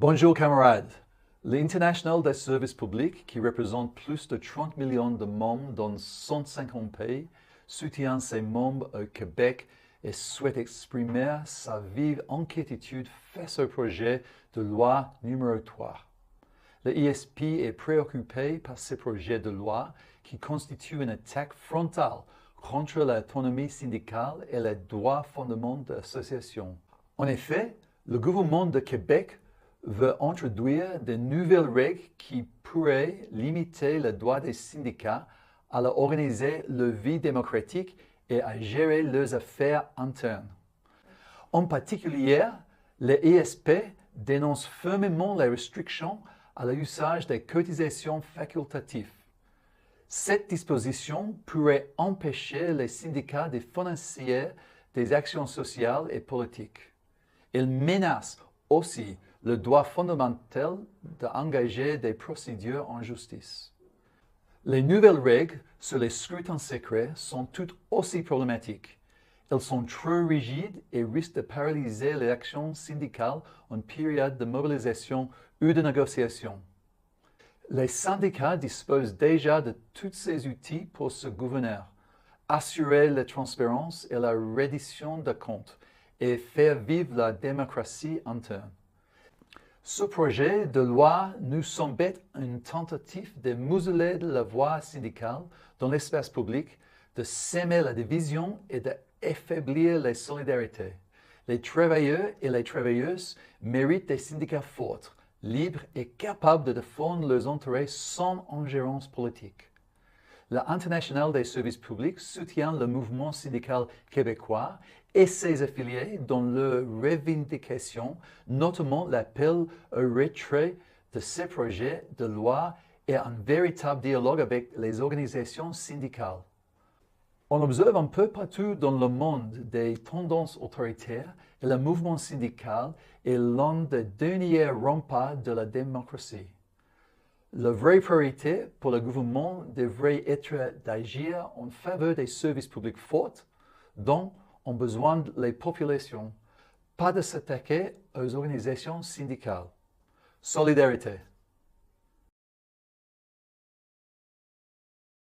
Bonjour camarades. L'Internationale des services publics, qui représente plus de 30 millions de membres dans 150 pays, soutient ses membres au Québec et souhaite exprimer sa vive inquiétude face au projet de loi numéro 3. Le ISP est préoccupé par ce projet de loi qui constitue une attaque frontale contre l'autonomie syndicale et les droits fondamentaux de l'association. En effet, le gouvernement de Québec veut introduire de nouvelles règles qui pourraient limiter le droit des syndicats à organiser leur vie démocratique et à gérer leurs affaires internes. En particulier, le ISP dénonce fermement les restrictions à l'usage des cotisations facultatives. Cette disposition pourrait empêcher les syndicats de financer des actions sociales et politiques. Elle menace aussi le droit fondamental d'engager des procédures en justice. Les nouvelles règles sur les scrutins secrets sont toutes aussi problématiques. Elles sont trop rigides et risquent de paralyser les actions syndicales en période de mobilisation ou de négociation. Les syndicats disposent déjà de tous ces outils pour se gouverner, assurer la transparence et la reddition de comptes et faire vivre la démocratie interne. Ce projet de loi nous semble être une tentative de museler la voix syndicale dans l'espace public, de semer la division et d'affaiblir les solidarités. Les travailleurs et les travailleuses méritent des syndicats forts, libres et capables de défendre leurs intérêts sans ingérence politique. L'Internationale des services publics soutient le mouvement syndical québécois et ses affiliés dans leurs revendications, notamment l'appel au retrait de ces projets de loi et un véritable dialogue avec les organisations syndicales. On observe un peu partout dans le monde des tendances autoritaires et le mouvement syndical est l'un des derniers remparts de la démocratie. La vraie priorité pour le gouvernement devrait être d'agir en faveur des services publics forts dont ont besoin les populations, pas de s'attaquer aux organisations syndicales. Solidarité.